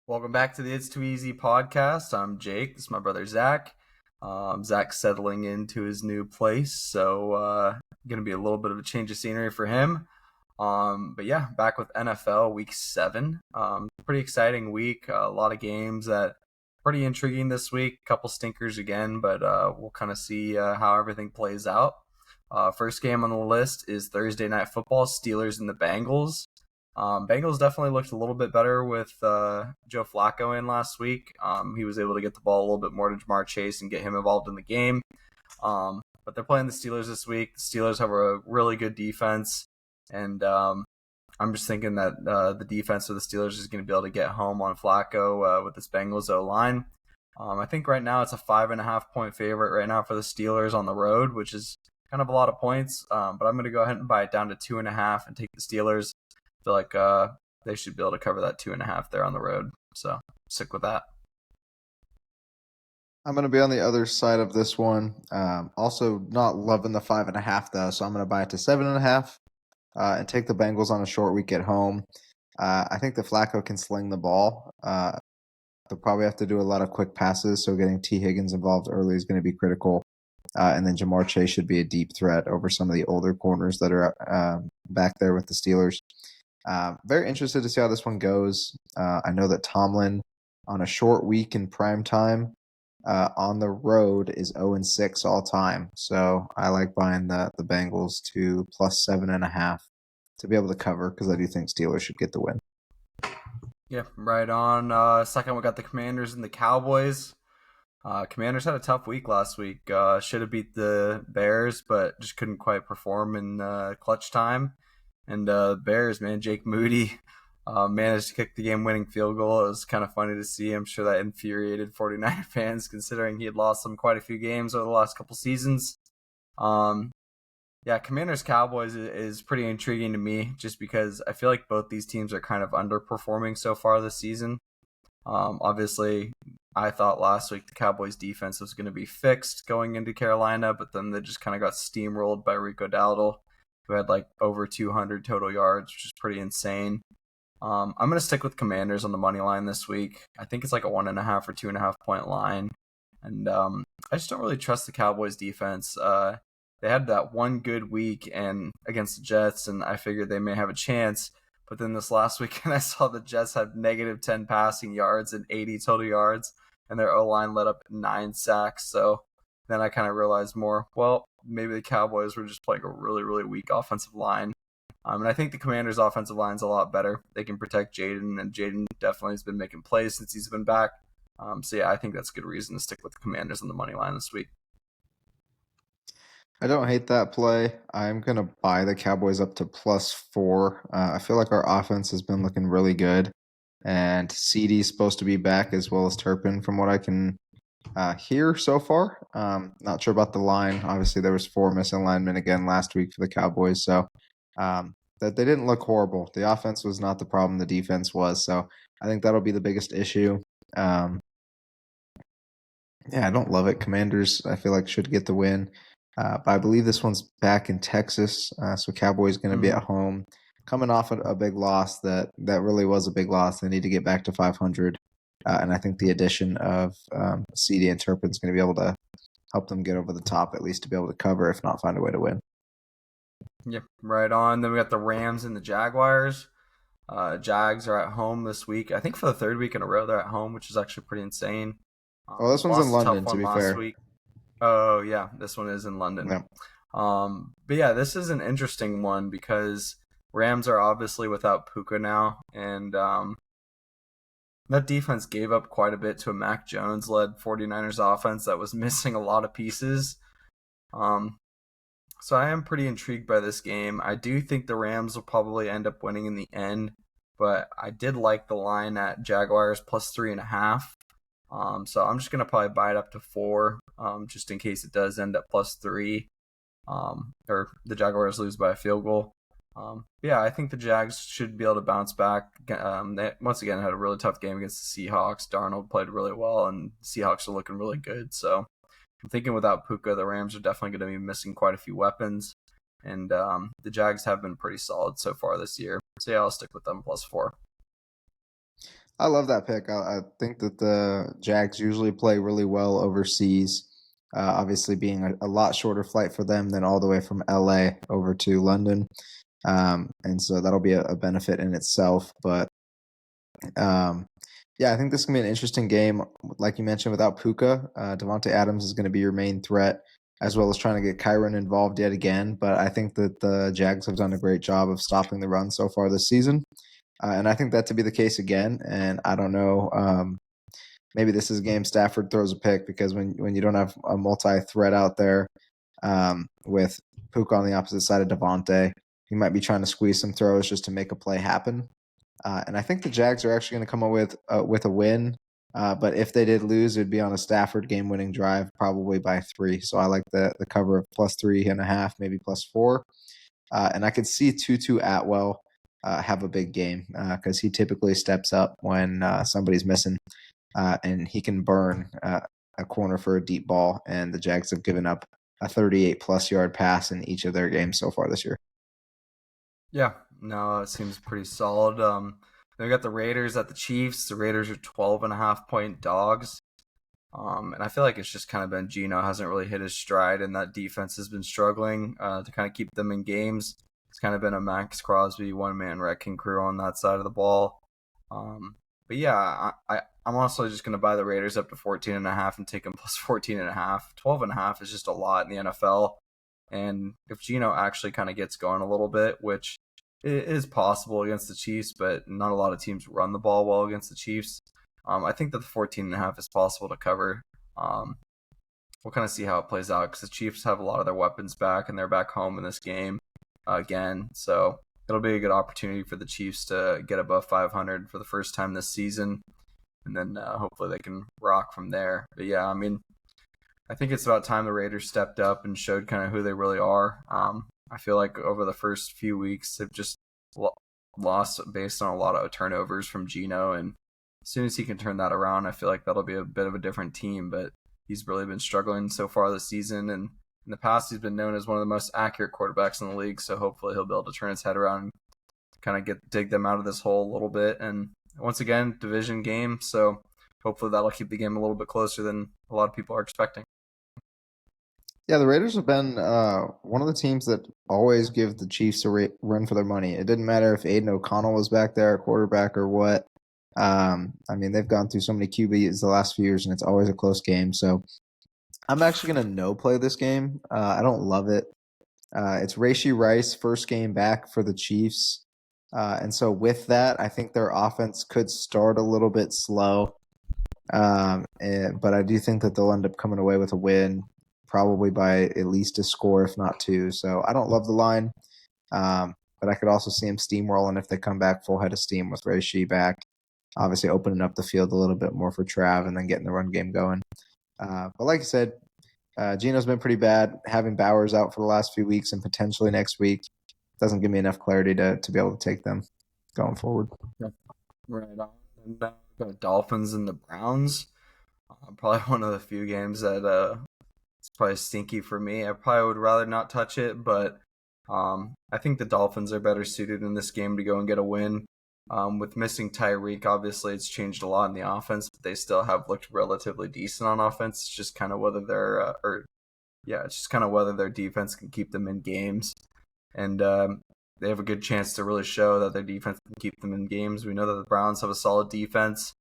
Welcome back to the It's Too Easy podcast. I'm Jake. This is my brother Zach. Zach's settling into his new place, so going to be a little bit of a change of scenery for him. But yeah, back with NFL Week 7. Pretty exciting week. A lot of games that pretty intriguing this week. A couple stinkers again, but we'll kind of see how everything plays out. First game on the list is Thursday Night Football, Steelers and the Bengals. Bengals definitely looked a little bit better with Joe Flacco in last week. He was able to get the ball a little bit more to Jamar Chase and get him involved in the game. But they're playing the Steelers this week. The Steelers have a really good defense, and I'm just thinking that the defense of the Steelers is going to be able to get home on Flacco with this Bengals O-line. I think right now it's a 5.5-point favorite right now for the Steelers on the road, which is kind of a lot of points. But I'm going to go ahead and buy it down to 2.5 and take the Steelers. Feel like they should be able to cover that 2.5 there on the road. So stick with that. I'm going to be on the other side of this one. Also, not loving the 5.5 though, so I'm going to buy it to 7.5 and take the Bengals on a short week at home. I think the Flacco can sling the ball. They'll probably have to do a lot of quick passes, so getting T. Higgins involved early is going to be critical. And then Jamar Chase should be a deep threat over some of the older corners that are back there with the Steelers. Very interested to see how this one goes. I know that Tomlin on a short week in prime time on the road is 0-6 all time. So I like buying the Bengals to plus 7.5 to be able to cover because I do think Steelers should get the win. Yeah, right on. Second, we got the Commanders and the Cowboys. Commanders had a tough week last week. Should have beat the Bears, but just couldn't quite perform in clutch time. And Bears, man, Jake Moody managed to kick the game-winning field goal. It was kind of funny to see. I'm sure that infuriated 49er fans, considering he had lost them quite a few games over the last couple seasons. Yeah, Commanders-Cowboys is pretty intriguing to me, just because I feel like both these teams are kind of underperforming so far this season. Obviously, I thought last week the Cowboys' defense was going to be fixed going into Carolina, but then they just kind of got steamrolled by Rico Dowdle, who had like over 200 total yards, which is pretty insane. I'm going to stick with Commanders on the money line this week. I think it's like a 1.5 or 2.5 point line. And I just don't really trust the Cowboys defense. They had that one good week and against the Jets, and I figured they may have a chance. But then this last weekend, I saw the Jets had negative 10 passing yards and 80 total yards, and their O-line let up 9 sacks. So then I kind of realized more, well, maybe the Cowboys were just playing a really, really weak offensive line. And I think the Commanders' offensive line is a lot better. They can protect Jaden, and Jaden definitely has been making plays since he's been back. So yeah, I think that's a good reason to stick with the Commanders on the money line this week. I don't hate that play. I'm going to buy the Cowboys up to +4. I feel like our offense has been looking really good. And CD's supposed to be back as well as Turpin from what I can hear so far. Not sure about the line. Obviously, there was 4 missing linemen again last week for the Cowboys. So that they didn't look horrible. The offense was not the problem. The defense was. So I think that'll be the biggest issue. Yeah, I don't love it. Commanders, I feel like, should get the win. But I believe this one's back in Texas, so Cowboys going to be at home, coming off a big loss that really was a big loss. They need to get back to 500, and I think the addition of CD and Turpin is going to be able to help them get over the top, at least to be able to cover, if not find a way to win. Yep, right on. Then we got the Rams and the Jaguars. Jags are at home this week. I think for the third week in a row they're at home, which is actually pretty insane. Well, this one's in Lost a tough London, to one be last fair. week. Oh yeah, this one is in London. Yeah. But yeah, this is an interesting one because Rams are obviously without Puka now, and that defense gave up quite a bit to a Mac Jones-led 49ers offense that was missing a lot of pieces. So I am pretty intrigued by this game. I do think the Rams will probably end up winning in the end, but I did like the line at Jaguars plus 3.5. So I'm just going to probably buy it up to 4, just in case it does end up plus 3, or the Jaguars lose by a field goal. Yeah, I think the Jags should be able to bounce back. They once again had a really tough game against the Seahawks. Darnold played really well, and the Seahawks are looking really good. So I'm thinking without Puka, the Rams are definitely going to be missing quite a few weapons. And the Jags have been pretty solid so far this year. So yeah, I'll stick with them plus 4. I love that pick. I think that the Jags usually play really well overseas. Obviously, being a lot shorter flight for them than all the way from LA over to London. And so that'll be a benefit in itself. But um, yeah, I think this is going to be an interesting game. Like you mentioned, without Puka, Devontae Adams is going to be your main threat, as well as trying to get Kyron involved yet again. But I think that the Jags have done a great job of stopping the run so far this season. And I think that to be the case again. And I don't know. Maybe this is a game Stafford throws a pick because when you don't have a multi threat out there with Puka on the opposite side of Devontae, he might be trying to squeeze some throws just to make a play happen. And I think the Jags are actually going to come up with a win. But if they did lose, it'd be on a Stafford game-winning drive, probably by 3. So I like the cover of +3.5, maybe +4. And I could see Tutu Atwell have a big game because he typically steps up when somebody's missing, and he can burn a corner for a deep ball. And the Jags have given up a 38-plus yard pass in each of their games so far this year. Yeah, no, it seems pretty solid. Then we got the Raiders at the Chiefs. The Raiders are 12.5 point dogs. And I feel like it's just kind of been Gino hasn't really hit his stride, and that defense has been struggling to kind of keep them in games. It's kind of been a Max Crosby one man wrecking crew on that side of the ball. But yeah, I'm also just going to buy the Raiders up to 14.5 and take them plus 14.5. 12.5 is just a lot in the NFL. And if Gino actually kind of gets going a little bit, which is possible against the Chiefs, but not a lot of teams run the ball well against the Chiefs. I think that the 14.5 is possible to cover. Um, we'll kind of see how it plays out because the Chiefs have a lot of their weapons back and they're back home in this game again. So it'll be a good opportunity for the Chiefs to get above 500 for the first time this season. And then hopefully they can rock from there. But yeah, I mean, I think it's about time the Raiders stepped up and showed kind of who they really are. I feel like over the first few weeks, they've just lost based on a lot of turnovers from Gino. And as soon as he can turn that around, I feel like that'll be a bit of a different team. But he's really been struggling so far this season. And in the past, he's been known as one of the most accurate quarterbacks in the league. So hopefully he'll be able to turn his head around and kind of dig them out of this hole a little bit. And once again, division game. So hopefully that'll keep the game a little bit closer than a lot of people are expecting. Yeah, the Raiders have been one of the teams that always give the Chiefs a run for their money. It didn't matter if Aiden O'Connell was back there at quarterback or what. I mean, they've gone through so many QBs the last few years, and it's always a close game. So I'm actually going to no play this game. I don't love it. It's Rashee Rice, first game back for the Chiefs. And so with that, I think their offense could start a little bit slow. But I do think that they'll end up coming away with a win, probably by at least a score, if not 2. So I don't love the line, but I could also see them steamrolling if they come back full head of steam with Rashee back. Obviously, opening up the field a little bit more for Trav and then getting the run game going. But like I said, Gino's been pretty bad. Having Bowers out for the last few weeks and potentially next week doesn't give me enough clarity to be able to take them going forward. Yeah. Right on. And the Dolphins and the Browns. Probably one of the few games that it's probably stinky for me. I probably would rather not touch it, but I think the Dolphins are better suited in this game to go and get a win. With missing Tyreek, obviously it's changed a lot in the offense, but they still have looked relatively decent on offense. It's just kind of whether it's just kind of whether their defense can keep them in games, and they have a good chance to really show that their defense can keep them in games. We know that the Browns have a solid defense,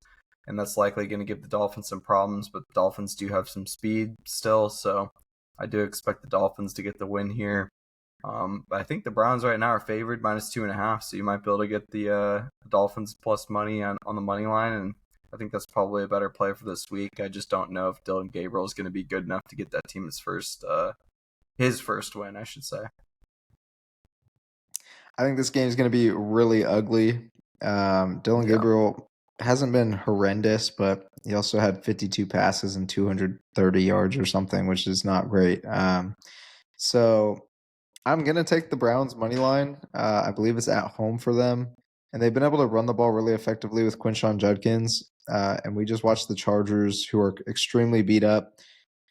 and that's likely going to give the Dolphins some problems, but the Dolphins do have some speed still, so I do expect the Dolphins to get the win here. But I think the Browns right now are favored -2.5, so you might be able to get the Dolphins plus money on the money line, and I think that's probably a better play for this week. I just don't know if Dylan Gabriel is going to be good enough to get that team his first win, I should say. I think this game is going to be really ugly. Dylan Yeah. Gabriel hasn't been horrendous, but he also had 52 passes and 230 yards or something, which is not great. So I'm going to take the Browns money line. I believe it's at home for them. And they've been able to run the ball really effectively with Quinshon Judkins. And we just watched the Chargers, who are extremely beat up,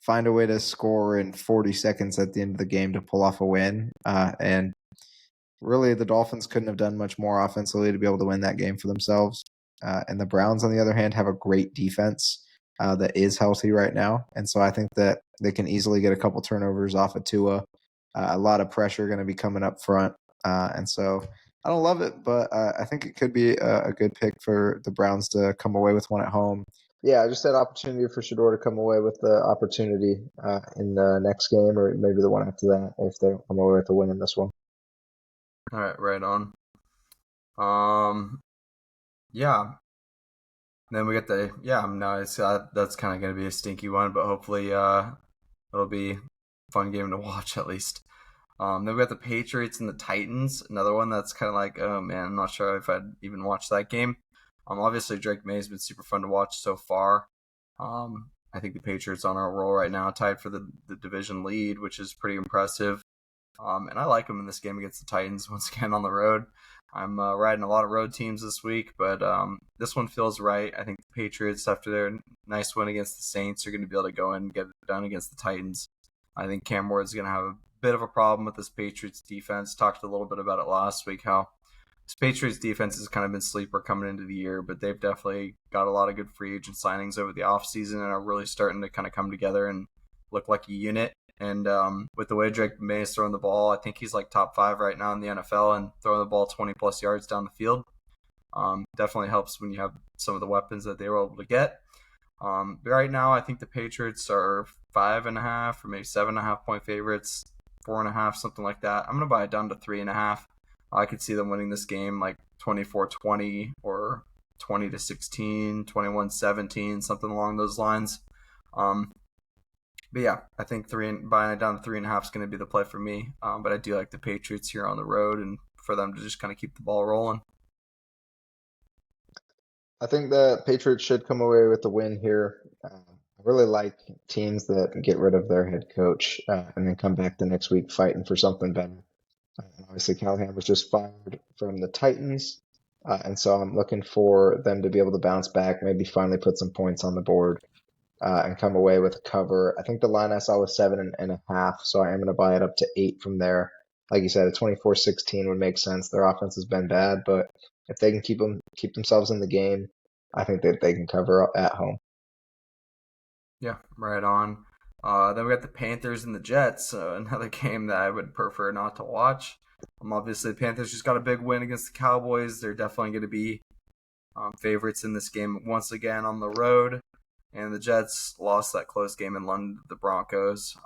find a way to score in 40 seconds at the end of the game to pull off a win. And really, the Dolphins couldn't have done much more offensively to be able to win that game for themselves. And the Browns, on the other hand, have a great defense that is healthy right now. And so I think that they can easily get a couple turnovers off of Tua. A lot of pressure going to be coming up front. And so I don't love it, but I think it could be a good pick for the Browns to come away with one at home. Yeah, just that opportunity for Shador to come away with the opportunity in the next game or maybe the one after that if they come away with a win in this one. All right, right on. Um, yeah. Then we get the no, it's that's kind of gonna be a stinky one, but hopefully it'll be a fun game to watch at least. Then we got the Patriots and the Titans, another one that's kind of like, oh man, I'm not sure if I'd even watch that game. Obviously Drake May's been super fun to watch so far. I think the Patriots on our roll right now, tied for the division lead, which is pretty impressive. And I like them in this game against the Titans once again on the road. I'm riding a lot of road teams this week, but this one feels right. I think the Patriots, after their nice win against the Saints, are going to be able to go in and get it done against the Titans. I think Cam Ward's going to have a bit of a problem with this Patriots defense. Talked a little bit about it last week, how this Patriots defense has kind of been sleeper coming into the year, but they've definitely got a lot of good free agent signings over the offseason and are really starting to kind of come together and look like a unit. And with the way Drake May is throwing the ball, I think he's like top 5 right now in the NFL and throwing the ball 20 plus yards down the field. Definitely helps when you have some of the weapons that they were able to get. But right now, I think the Patriots are 5.5 or maybe 7.5 point favorites, 4.5, something like that. I'm gonna buy it down to 3.5. I could see them winning this game like 24-20 or 20-16, 21-17, something along those lines. But yeah, I think buying it down to 3.5 is going to be the play for me. But I do like the Patriots here on the road, and for them to just kind of keep the ball rolling. I think the Patriots should come away with the win here. I really like teams that get rid of their head coach and then come back the next week fighting for something better. Obviously, Callahan was just fired from the Titans, and so I'm looking for them to be able to bounce back, maybe finally put some points on the board, and come away with a cover. I think the line I saw was 7.5, so I am going to buy it up to 8 from there. Like you said, a 24-16 would make sense. Their offense has been bad, but if they can keep themselves in the game, I think that they can cover up at home. Yeah, right on. Then we got the Panthers and the Jets, another game that I would prefer not to watch. Obviously, the Panthers just got a big win against the Cowboys. They're definitely going to be favorites in this game once again on the road. And the Jets lost that close game in London to the Broncos.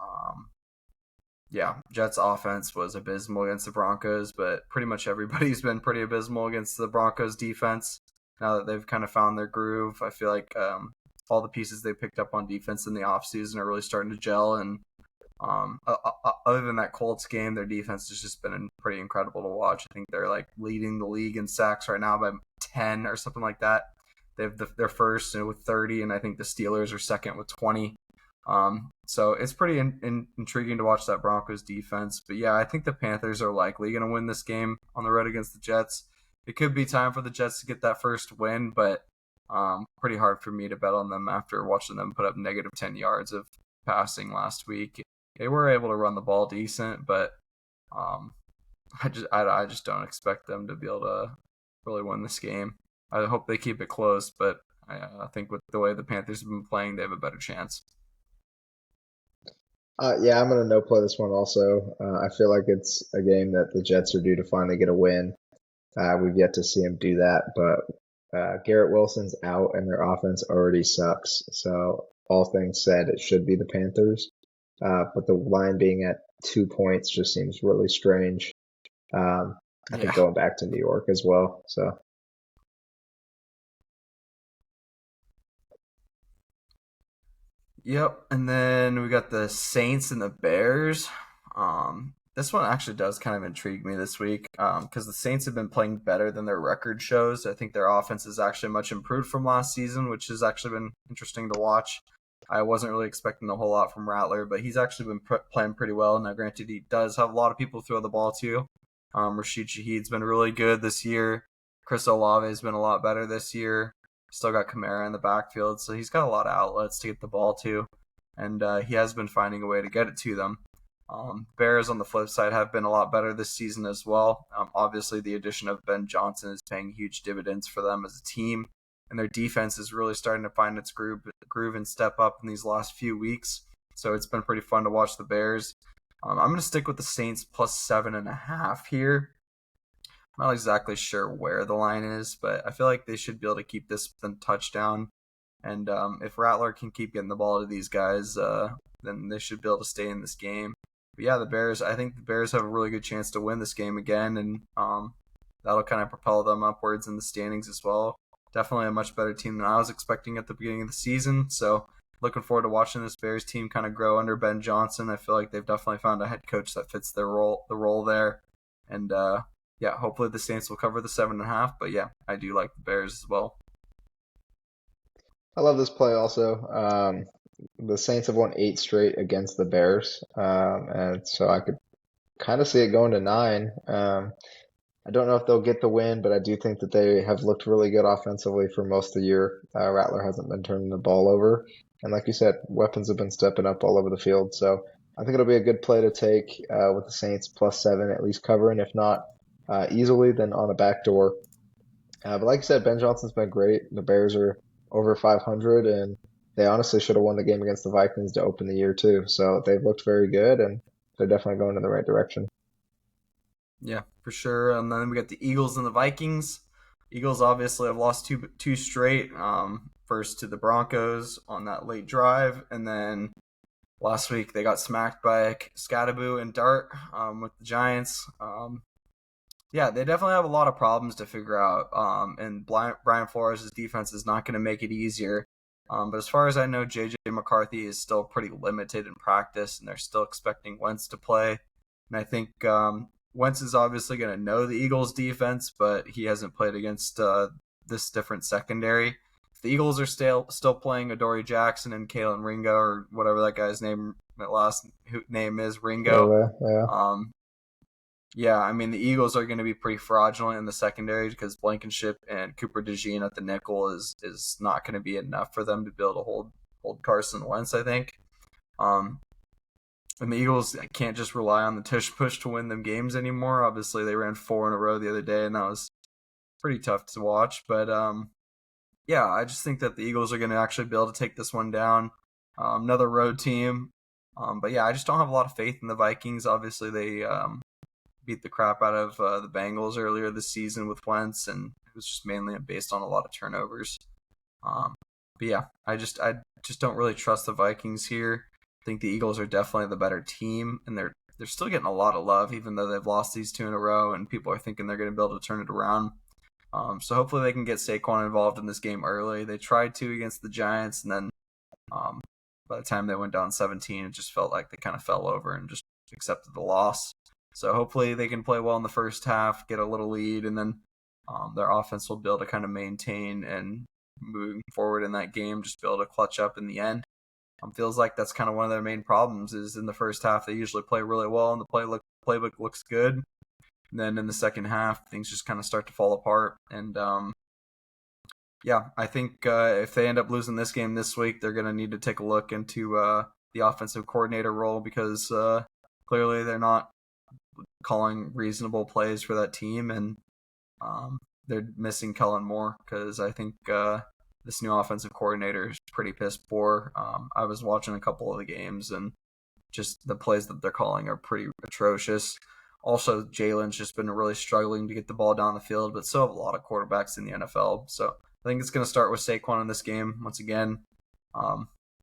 Jets offense was abysmal against the Broncos, but pretty much everybody's been pretty abysmal against the Broncos defense. Now that they've kind of found their groove, I feel like all the pieces they picked up on defense in the offseason are really starting to gel. And other than that Colts game, their defense has just been pretty incredible to watch. I think they're like leading the league in sacks right now by 10 or something like that. They're first with 30, and I think the Steelers are second with 20. So it's pretty intriguing to watch that Broncos defense. But yeah, I think the Panthers are likely going to win this game on the road against the Jets. It could be time for the Jets to get that first win, but pretty hard for me to bet on them after watching them put up negative 10 yards of passing last week. They were able to run the ball decent, but I just don't expect them to be able to really win this game. I hope they keep it close, but I think with the way the Panthers have been playing, they have a better chance. Yeah, I'm gonna no play this one also. I feel like it's a game that the Jets are due to finally get a win. We've yet to see him do that, but Garrett Wilson's out and their offense already sucks. So all things said, it should be the Panthers. But the line being at 2 points just seems really strange. I think Yeah. going back to New York as well. So Yep. And then we got the Saints and the Bears. This one actually does kind of intrigue me this week because the Saints have been playing better than their record shows. I think their offense is actually much improved from last season, which has actually been interesting to watch. I wasn't really expecting a whole lot from Rattler, but he's actually been playing pretty well. Now, granted, he does have a lot of people throw the ball to. Rashid Shaheed's been really good this year. Chris Olave has been a lot better this year. Still got Kamara in the backfield, so he's got a lot of outlets to get the ball to, and he has been finding a way to get it to them. Bears, on the flip side, have been a lot better this season as well. Obviously, the addition of Ben Johnson is paying huge dividends for them as a team. and their defense is really starting to find its groove and step up in these last few weeks. So it's been pretty fun to watch the Bears. I'm going to stick with the Saints plus 7.5 here. I'm not exactly sure where the line is, but I feel like they should be able to keep this within touchdown. And if Rattler can keep getting the ball to these guys, then they should be able to stay in this game. But yeah, the Bears. I think the Bears have a really good chance to win this game again, and that'll kind of propel them upwards in the standings as well. Definitely a much better team than I was expecting at the beginning of the season. So looking forward to watching this Bears team kind of grow under Ben Johnson. I feel like they've definitely found a head coach that fits the role there, and yeah, hopefully the Saints will cover the 7.5. But yeah, I do like the Bears as well. I love this play also. The Saints have won 8 straight against the Bears, and so I could kind of see it going to 9. I don't know if they'll get the win, but I do think that they have looked really good offensively for most of the year. Rattler hasn't been turning the ball over, and like you said, weapons have been stepping up all over the field. So I think it'll be a good play to take with the Saints plus 7 at least covering, if not easily, then on a backdoor. But like I said, Ben Johnson's been great. The Bears are over 500, and they honestly should have won the game against the Vikings to open the year too. So they've looked very good, and they're definitely going in the right direction. Yeah, for sure. And then we got the Eagles and the Vikings. Eagles obviously have lost two straight. First to the Broncos on that late drive, and then last week they got smacked by Scadaboo and Dart with the Giants. Yeah, they definitely have a lot of problems to figure out. And Brian Flores' defense is not going to make it easier. But as far as I know, JJ McCarthy is still pretty limited in practice, and they're still expecting Wentz to play. And I think Wentz is obviously going to know the Eagles' defense, but he hasn't played against this different secondary. If the Eagles are still playing Adoree Jackson and Kalen Ringo, or whatever that guy's last name is, Ringo. Yeah. Yeah, I mean, the Eagles are going to be pretty fraudulent in the secondary because Blankenship and Cooper DeJean at the nickel is not going to be enough for them to be able to hold Carson Wentz, I think. And the Eagles can't just rely on the tush push to win them games anymore. Obviously, they ran 4 in a row the other day, and that was pretty tough to watch. But yeah, I just think that the Eagles are going to actually be able to take this one down. Another road team. But yeah, I just don't have a lot of faith in the Vikings. Obviously, they beat the crap out of the Bengals earlier this season with Wentz, and it was just mainly based on a lot of turnovers. But yeah, I just don't really trust the Vikings here. I think the Eagles are definitely the better team, and they're still getting a lot of love, even though they've lost these 2 in a row, and people are thinking they're going to be able to turn it around. So hopefully they can get Saquon involved in this game early. They tried to against the Giants, and then by the time they went down 17, it just felt like they kind of fell over and just accepted the loss. So hopefully they can play well in the first half, get a little lead, and then their offense will be able to kind of maintain and moving forward in that game, just be able to clutch up in the end. Feels like that's kind of one of their main problems is in the first half they usually play really well and the playbook looks good. And then in the second half, things just kind of start to fall apart. And yeah, I think if they end up losing this game this week, they're going to need to take a look into the offensive coordinator role because clearly they're not calling reasonable plays for that team, and they're missing Kellen Moore because I think this new offensive coordinator is pretty piss poor. I was watching a couple of the games, and just the plays that they're calling are pretty atrocious. Also, Jalen's just been really struggling to get the ball down the field, but so have a lot of quarterbacks in the NFL. So I think it's going to start with Saquon in this game once again.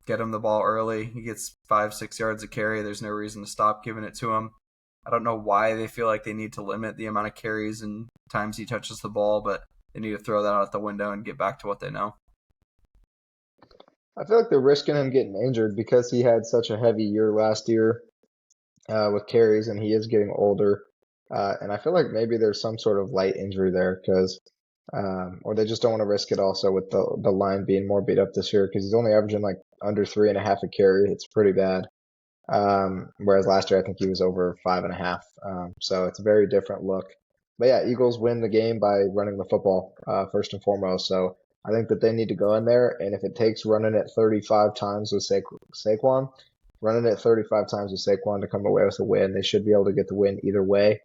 Get him the ball early. He gets 5-6 yards of carry. There's no reason to stop giving it to him. I don't know why they feel like they need to limit the amount of carries and times he touches the ball, but they need to throw that out the window and get back to what they know. I feel like they're risking him getting injured because he had such a heavy year last year with carries, and he is getting older. And I feel like maybe there's some sort of light injury there because, or they just don't want to risk it also with the line being more beat up this year because he's only averaging like under 3.5 a carry. It's pretty bad. Whereas last year I think he was over 5.5. So it's a very different look. But yeah, Eagles win the game by running the football first and foremost. So I think that they need to go in there, and if it takes running it 35 times with Saquon, running it 35 times with Saquon to come away with a win, they should be able to get the win either way.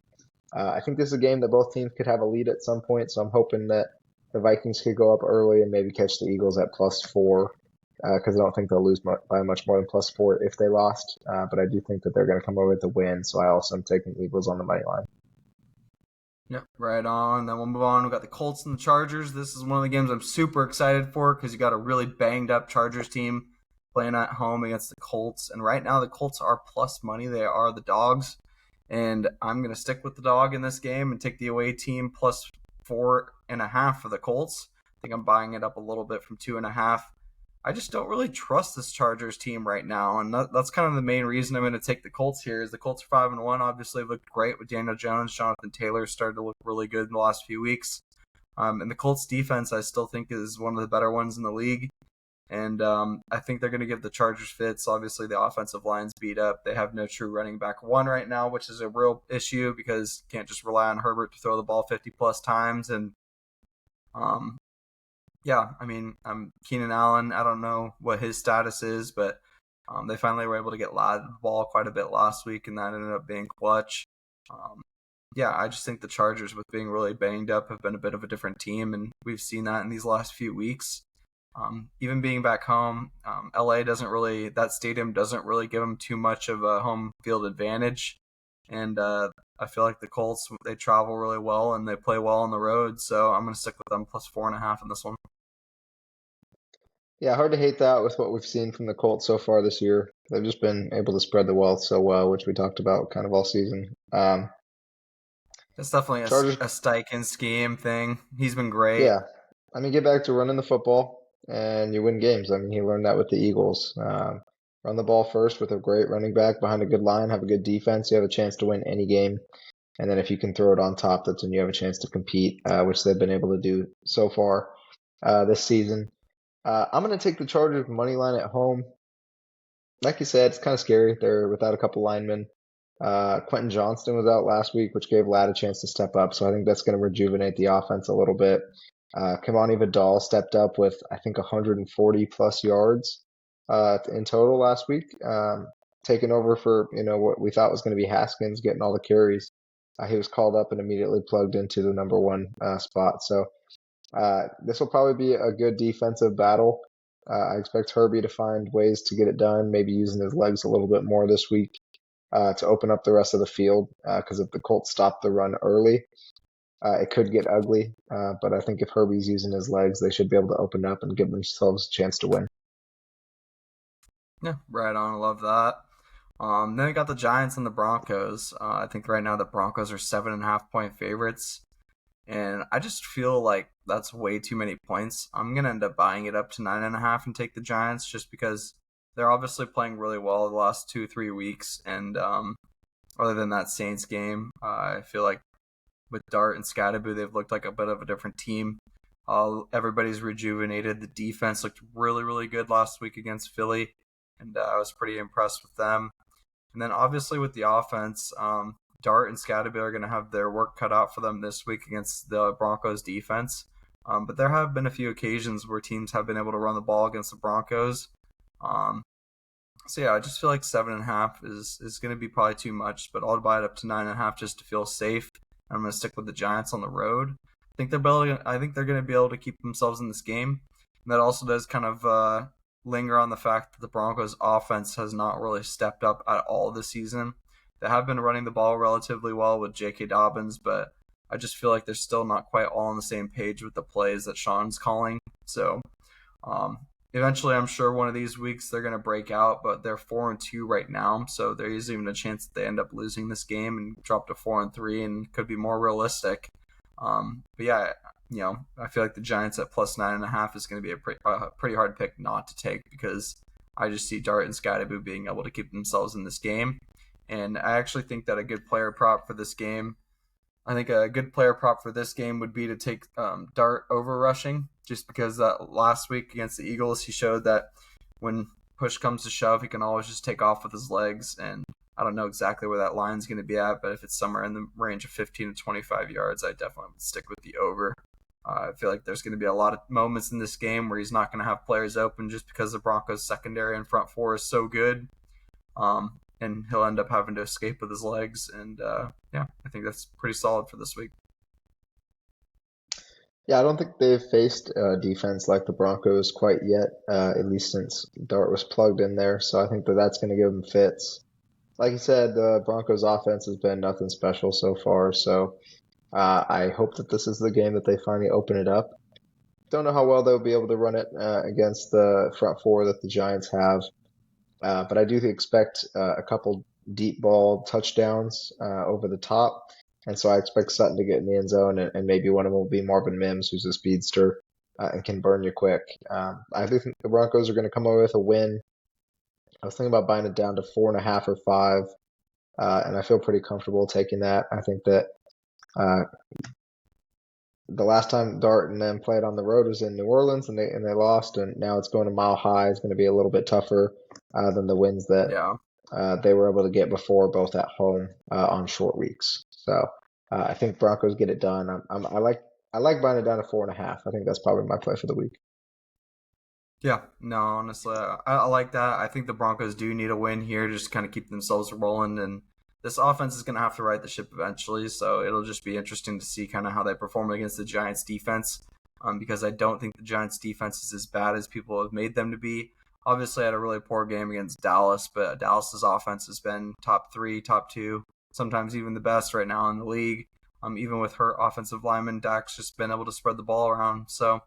I think this is a game that both teams could have a lead at some point, so I'm hoping that the Vikings could go up early and maybe catch the Eagles at +4 because I don't think they'll lose by much more than +4 if they lost. But I do think that they're going to come over with a win, so I also am taking Eagles on the money line. Yep, right on. Then we'll move on. We got the Colts and the Chargers. This is one of the games I'm super excited for because you got a really banged up Chargers team playing at home against the Colts. And right now the Colts are plus money. They are the dogs. And I'm gonna stick with the dog in this game and take the away team plus 4.5 for the Colts. I think I'm buying it up a little bit from 2.5. I just don't really trust this Chargers team right now, and that's kind of the main reason I'm going to take the Colts here. Is the Colts are 5-1, obviously looked great with Daniel Jones, Jonathan Taylor started to look really good in the last few weeks, and the Colts defense I still think is one of the better ones in the league, and I think they're going to give the Chargers fits. Obviously, the offensive line's beat up. They have no true running back one right now, which is a real issue because you can't just rely on Herbert to throw the ball 50 plus times, and um, yeah, I mean, Keenan Allen. I don't know what his status is, but they finally were able to get Ladd the ball quite a bit last week, and that ended up being clutch. Um, yeah, I just think the Chargers, with being really banged up, have been a bit of a different team, and we've seen that in these last few weeks. Even being back home, LA doesn't really, that stadium doesn't really give them too much of a home field advantage, and I feel like the Colts, they travel really well and they play well on the road, so I'm going to stick with them plus 4.5 in this one. Yeah, hard to hate that with what we've seen from the Colts so far this year. They've just been able to spread the wealth so well, which we talked about kind of all season. It's definitely Chargers, a Steichen scheme thing. He's been great. yeah. I mean, get back to running the football and you win games. I mean, he learned that with the Eagles. Run the ball first with a great running back behind a good line, have a good defense. You have a chance to win any game. And then if you can throw it on top, that's when you have a chance to compete, which they've been able to do so far this season. I'm going to take the Chargers money line at home. Like you said, it's kind of scary. They're without a couple linemen. Quentin Johnston was out last week, which gave Ladd a chance to step up. So I think that's going to rejuvenate the offense a little bit. Kamani Vidal stepped up with, I think, 140 plus yards in total last week, taking over for what we thought was going to be Haskins getting all the carries. He was called up and immediately plugged into the number one spot. So this will probably be a good defensive battle. I expect Herbie to find ways to get it done, maybe using his legs a little bit more this week to open up the rest of the field. Because if the Colts stop the run early, it could get ugly. But I think if Herbie's using his legs, they should be able to open up and give themselves a chance to win. Yeah, right on. I love that. Then we got the Giants and the Broncos. I think right now the Broncos are 7.5 point favorites, and I just feel like that's way too many points. I'm gonna end up buying it up to 9.5 and take the Giants just because they're obviously playing really well the last 2-3 weeks, and other than that Saints game, I feel like with Dart and Scatterboo, they've looked like a bit of a different team. Everybody's rejuvenated. The defense looked really, really good last week against Philly, and I was pretty impressed with them. And then obviously with the offense, Dart and Scatterbill are going to have their work cut out for them this week against the Broncos defense. But there have been a few occasions where teams have been able to run the ball against the Broncos. Um, so yeah, I just feel like 7.5 is going to be probably too much, but I'll buy it up to 9.5 just to feel safe. I'm going to stick with the Giants on the road. I think they're going to be able to keep themselves in this game. And that also does kind of linger on the fact that the Broncos offense has not really stepped up at all this season. They have been running the ball relatively well with J.K. Dobbins, but I just feel like they're still not quite all on the same page with the plays that Sean's calling. So um, eventually, I'm sure one of these weeks they're going to break out, but they're 4-2 right now, so there is even a chance that they end up losing this game and drop to 4-3, and could be more realistic. But yeah, I feel like the Giants at plus 9.5 is going to be a pretty hard pick not to take because I just see Dart and Scatterboo being able to keep themselves in this game. And I actually think that a good player prop for this game, I think a good player prop for this game would be to take Dart over rushing, just because that last week against the Eagles, he showed that when push comes to shove, he can always just take off with his legs. And I don't know exactly where that line's going to be at, but if it's somewhere in the range of 15 to 25 yards, I definitely would stick with the over. I feel like there's going to be a lot of moments in this game where he's not going to have players open just because the Broncos' secondary and front four is so good. And he'll end up having to escape with his legs. And yeah, I think that's pretty solid for this week. Yeah, I don't think they've faced a defense like the Broncos quite yet, at least since Dart was plugged in there. So I think that that's going to give them fits. Like you said, the Broncos' offense has been nothing special so far. So I hope that this is the game that they finally open it up. Don't know how well they'll be able to run it against the front four that the Giants have. But I do expect a couple deep ball touchdowns over the top. And so I expect Sutton to get in the end zone, and maybe one of them will be Marvin Mims, who's a speedster and can burn you quick. I do think the Broncos are going to come away with a win. I was thinking about buying it down to 4.5 or 5, and I feel pretty comfortable taking that. I think that uh, the last time Dart and them played on the road was in New Orleans, and they lost, and now it's going to Mile High. It's going to be a little bit tougher than the wins that Yeah. they were able to get before, both at home on short weeks. So I think Broncos get it done. I like buying it down to 4.5. I think that's probably my play for the week. Yeah, no, honestly, I like that. I think the Broncos do need a win here, just kind of keep themselves rolling. And this offense is going to have to right the ship eventually, so it'll just be interesting to see kind of how they perform against the Giants' defense. Because I don't think the Giants' defense is as bad as people have made them to be. Obviously, I had a really poor game against Dallas, but Dallas's offense has been top three, top two, sometimes even the best right now in the league. Even with her offensive lineman, Dak's just been able to spread the ball around. So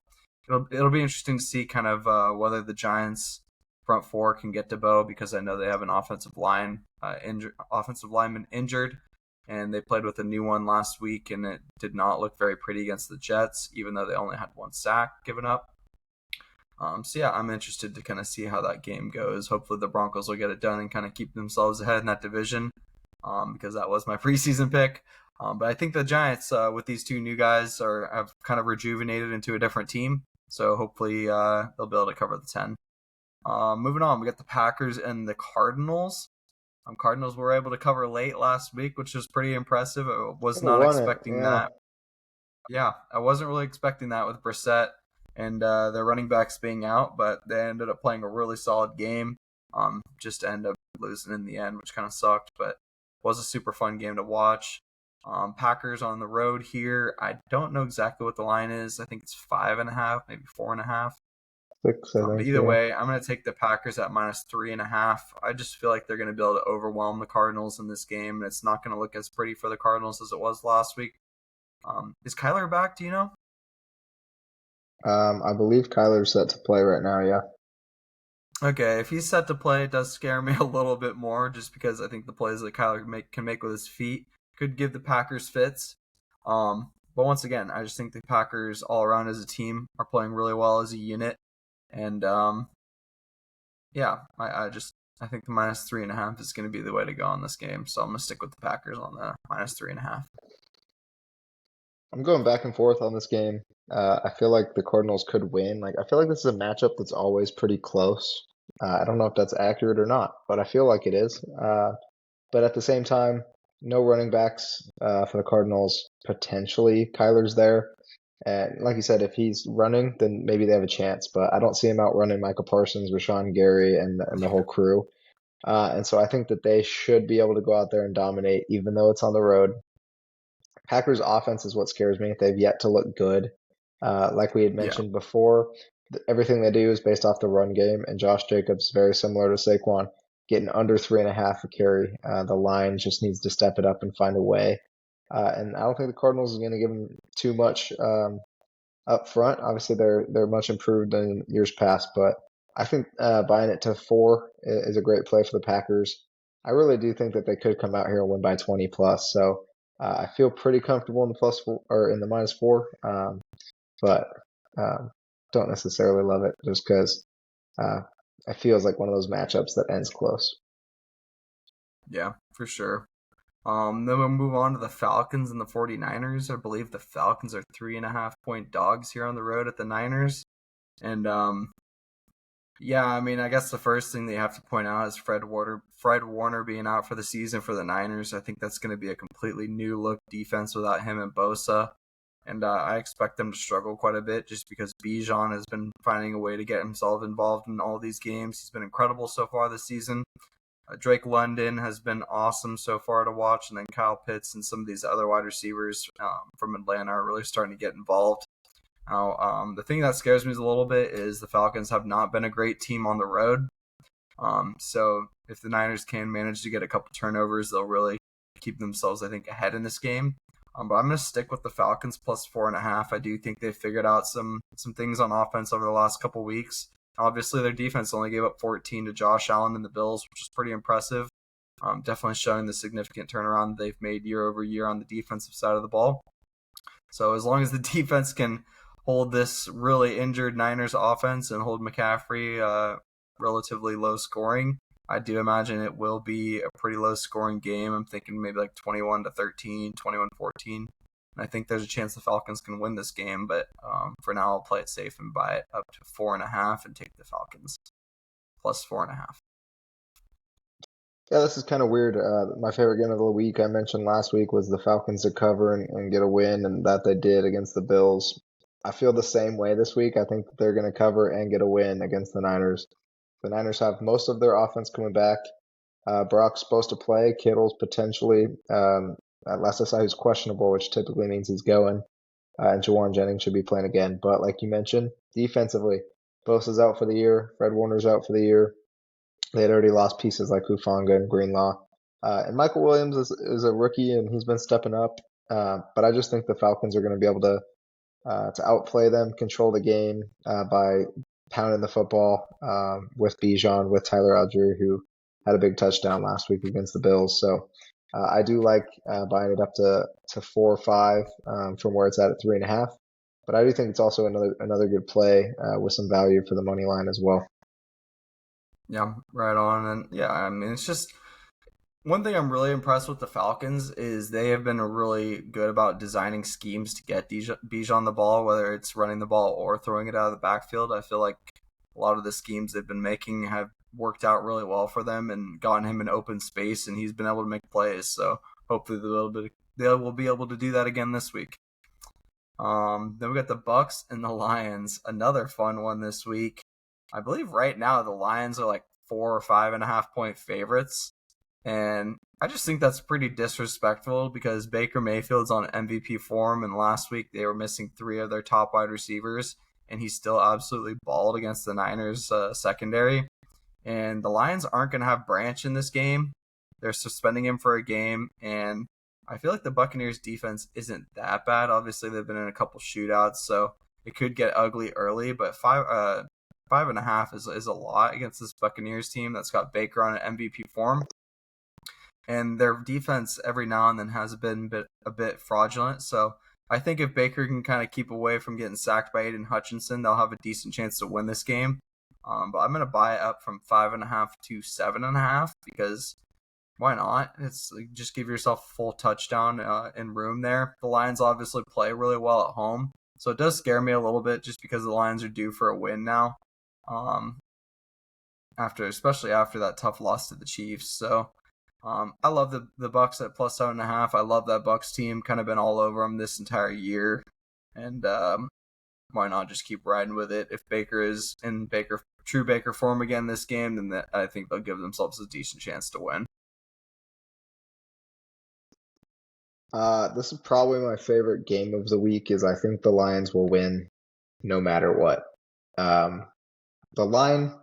it'll be interesting to see kind of whether the Giants front four can get to Bo, because I know they have an offensive lineman injured, and they played with a new one last week, and it did not look very pretty against the Jets, even though they only had one sack given up. So yeah, I'm interested to kind of see how that game goes. Hopefully the Broncos will get it done and kind of keep themselves ahead in that division, because that was my preseason pick. But I think the Giants, with these two new guys, have kind of rejuvenated into a different team. So hopefully they'll be able to cover the 10. Moving on, we got the Packers and the Cardinals. Cardinals were able to cover late last week, which was pretty impressive. I was Could have not won it. expecting Yeah. that. Yeah, I wasn't really expecting that with Brissett and their running backs being out, but they ended up playing a really solid game. Just to end up losing in the end, which kind of sucked, but was a super fun game to watch. Packers on the road here. I don't know exactly what the line is. I think it's 5.5, maybe 4.5. 6, I But think. either Yeah. way, I'm going to take the Packers at -3.5. I just feel like they're going to be able to overwhelm the Cardinals in this game, and it's not going to look as pretty for the Cardinals as it was last week. Is Kyler back? Do you know? I believe Kyler's set to play right now. Yeah. Okay, if he's set to play, it does scare me a little bit more, just because I think the plays that can make with his feet could give the Packers fits. But once again, I just think the Packers all around as a team are playing really well as a unit, and yeah, I think the -3.5 is going to be the way to go in this game, so I'm going to stick with the Packers on the -3.5. I'm going back and forth on this game. I feel like the Cardinals could win. Like I feel like this is a matchup that's always pretty close. I don't know if that's accurate or not, but I feel like it is. But at the same time, no running backs for the Cardinals. Potentially, Kyler's there. And like you said, if he's running, then maybe they have a chance. But I don't see him outrunning Michael Parsons, Rashawn Gary, and the Yeah, whole crew. And so I think that they should be able to go out there and dominate, even though it's on the road. Packers offense is what scares me. They've yet to look good. Like we had yeah, mentioned before, everything they do is based off the run game, and Josh Jacobs, very similar to Saquon, getting under 3.5 a carry. The line just needs to step it up and find a way. And I don't think the Cardinals is going to give them too much up front. Obviously, they're much improved than years past, but I think buying it to 4 is a great play for the Packers. I really do think that they could come out here and win by 20 plus. So I feel pretty comfortable in the plus 4 or in the -4, but um, don't necessarily love it just because uh, it feels like one of those matchups that ends close. yeah, for sure. Then we'll move on to the Falcons and the 49ers. I believe the Falcons are 3.5 point dogs here on the road at the Niners. And yeah, I mean, I guess the first thing they have to point out is Fred Warner being out for the season for the Niners. I think that's going to be a completely new look defense without him and Bosa. And I expect them to struggle quite a bit just because Bijan has been finding a way to get himself involved in all these games. He's been incredible so far this season. Drake London has been awesome so far to watch, and then Kyle Pitts and some of these other wide receivers from Atlanta are really starting to get involved. Now, the thing that scares me a little bit is the Falcons have not been a great team on the road. So if the Niners can manage to get a couple turnovers, they'll really keep themselves, I think, ahead in this game. But I'm going to stick with the Falcons plus 4.5. I do think they've figured out some things on offense over the last couple weeks. Obviously, their defense only gave up 14 to Josh Allen and the Bills, which is pretty impressive. Definitely showing the significant turnaround they've made year over year on the defensive side of the ball. So as long as the defense can hold this really injured Niners offense and hold McCaffrey relatively low scoring, I do imagine it will be a pretty low scoring game. I'm thinking maybe like 21-13, 21-14. And I think there's a chance the Falcons can win this game, but for now I'll play it safe and buy it up to 4.5 and take the Falcons plus 4.5. Yeah, this is kind of weird. My favorite game of the week I mentioned last week was the Falcons to cover and get a win, and that they did against the Bills. I feel the same way this week. I think that they're going to cover and get a win against the Niners. The Niners have most of their offense coming back. Brock's supposed to play. Kittle's potentially. Last I saw, he's questionable, which typically means he's going. And Jawan Jennings should be playing again. But like you mentioned, defensively, Bosa's out for the year. Fred Warner's out for the year. They had already lost pieces like Hufanga and Greenlaw. And Michael Williams is a rookie, and he's been stepping up. But I just think the Falcons are going to be able to outplay them, control the game by pounding the football with Bijan, with Tyler Algier, who had a big touchdown last week against the Bills. So I do like buying it up to 4 or 5 from where it's at 3.5. But I do think it's also another good play with some value for the money line as well. Yeah, right on. And yeah, I mean, it's just one thing I'm really impressed with the Falcons is they have been really good about designing schemes to get Bijan the ball, whether it's running the ball or throwing it out of the backfield. I feel like a lot of the schemes they've been making have worked out really well for them and gotten him in open space, and he's been able to make plays. So hopefully they will be able to do that again this week. Then we got the Bucks and the Lions, another fun one this week. I believe right now the Lions are like 4 or 5.5 point favorites. And I just think that's pretty disrespectful because Baker Mayfield's on MVP form, and last week they were missing 3 of their top wide receivers, and he still absolutely balled against the Niners secondary. And the Lions aren't going to have Branch in this game. They're suspending him for a game, and I feel like the Buccaneers defense isn't that bad. Obviously, they've been in a couple shootouts, so it could get ugly early, but 5.5 is a lot against this Buccaneers team that's got Baker on an MVP form. And their defense every now and then has been a bit fraudulent. So I think if Baker can kind of keep away from getting sacked by Aiden Hutchinson, they'll have a decent chance to win this game. But I'm going to buy it up from 5.5 to 7.5 because why not? It's like, just give yourself a full touchdown in room there. The Lions obviously play really well at home. So it does scare me a little bit just because the Lions are due for a win now. Especially after that tough loss to the Chiefs. So I love the Bucks at plus 7.5. I love that Bucks team. Kind of been all over them this entire year, and why not just keep riding with it? If Baker is in true Baker form again this game, then I think they'll give themselves a decent chance to win. This is probably my favorite game of the week. Is I think the Lions will win no matter what. The line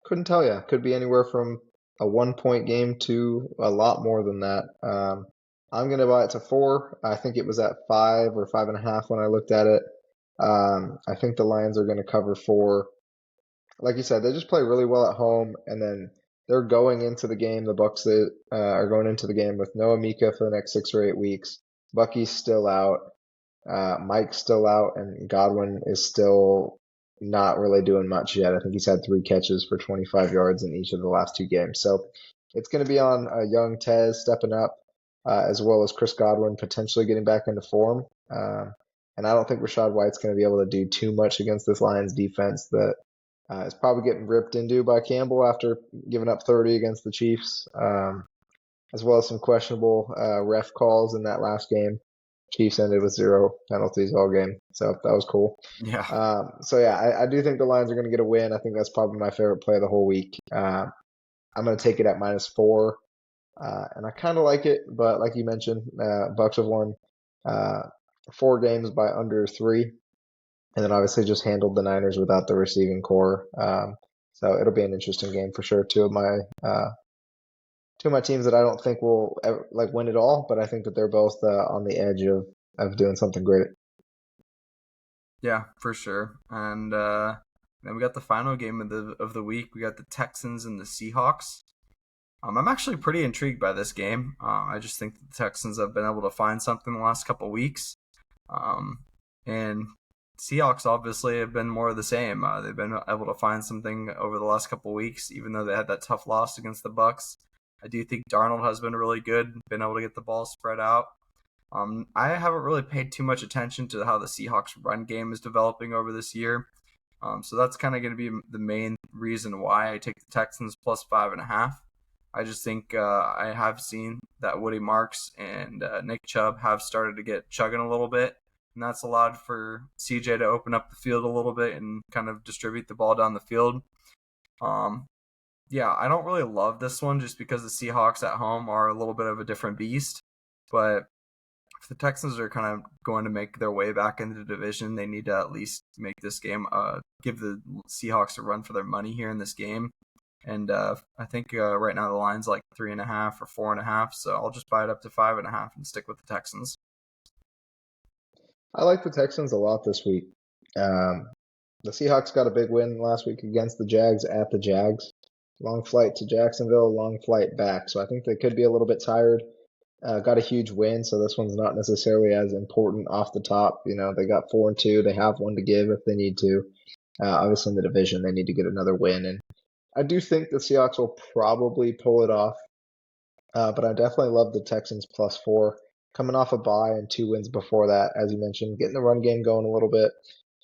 couldn't tell you. Could be anywhere from a 1 point game to a lot more than that. I'm going to buy it to 4. I think it was at 5 or 5.5 when I looked at it. I think the Lions are going to cover 4. Like you said, they just play really well at home, and then they're going into the game. The Bucks are going into the game with no Mika for the next 6 or 8 weeks. Bucky's still out. Mike's still out, and Godwin is still not really doing much yet. I think he's had 3 catches for 25 yards in each of the last 2 games. So it's going to be on young Tez stepping up, as well as Chris Godwin potentially getting back into form. And I don't think Rachaad White's going to be able to do too much against this Lions defense that is probably getting ripped into by Campbell after giving up 30 against the Chiefs, as well as some questionable ref calls in that last game. Chiefs ended with 0 penalties all game, so that was cool. Yeah. So yeah, I do think the Lions are going to get a win. I think that's probably my favorite play of the whole week. I'm going to take it at -4, and I kind of like it, but like you mentioned, Bucks have won 4 games by under 3, and then obviously just handled the Niners without the receiving core. So it'll be an interesting game for sure. Two of my teams that I don't think will ever, like win it all, but I think that they're both on the edge of doing something great. Yeah, for sure. And then we got the final game of the week. We got the Texans and the Seahawks. I'm actually pretty intrigued by this game. I just think that the Texans have been able to find something the last couple weeks. Um, and Seahawks obviously have been more of the same. They've been able to find something over the last couple weeks, even though they had that tough loss against the Bucks. I do think Darnold has been really good, been able to get the ball spread out. I haven't really paid too much attention to how the Seahawks run game is developing over this year. So that's kind of going to be the main reason why I take the Texans plus 5.5. I just think I have seen that Woody Marks and Nick Chubb have started to get chugging a little bit, and that's allowed for CJ to open up the field a little bit and kind of distribute the ball down the field. Um, yeah, I don't really love this one just because the Seahawks at home are a little bit of a different beast, but if the Texans are kind of going to make their way back into the division, they need to at least make this game, give the Seahawks a run for their money here in this game. And I think right now the line's like 3.5 or 4.5, so I'll just buy it up to 5.5 and stick with the Texans. I like the Texans a lot this week. Um, the Seahawks got a big win last week against the Jags at the Jags. Long flight to Jacksonville, long flight back. So I think they could be a little bit tired. Got a huge win, so this one's not necessarily as important off the top. You know, they got 4-2. They have one to give if they need to. Obviously, in the division, they need to get another win, and I do think the Seahawks will probably pull it off. But I definitely love the Texans plus four. Coming off a bye and two wins before that, as you mentioned, getting the run game going a little bit.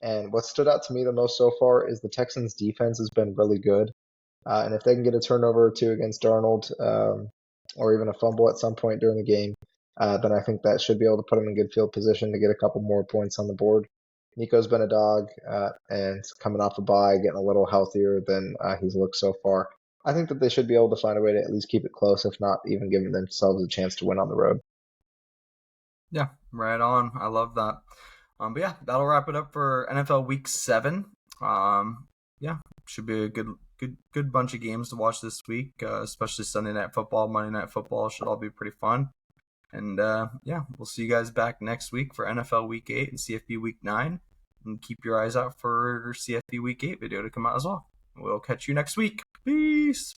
And what stood out to me the most so far is the Texans' defense has been really good. And if they can get a turnover or two against Darnold, or even a fumble at some point during the game, then I think that should be able to put them in good field position to get a couple more points on the board. Nico's been a dog, and coming off a bye, getting a little healthier than he's looked so far. I think that they should be able to find a way to at least keep it close, if not even giving themselves a chance to win on the road. Yeah, right on. I love that. But yeah, that'll wrap it up for NFL Week 7. Yeah, should be a good bunch of games to watch this week, especially Sunday Night Football, Monday Night Football should all be pretty fun. And yeah, we'll see you guys back next week for NFL Week 8 and CFB Week 9. And keep your eyes out for CFB Week 8 video to come out as well. We'll catch you next week. Peace.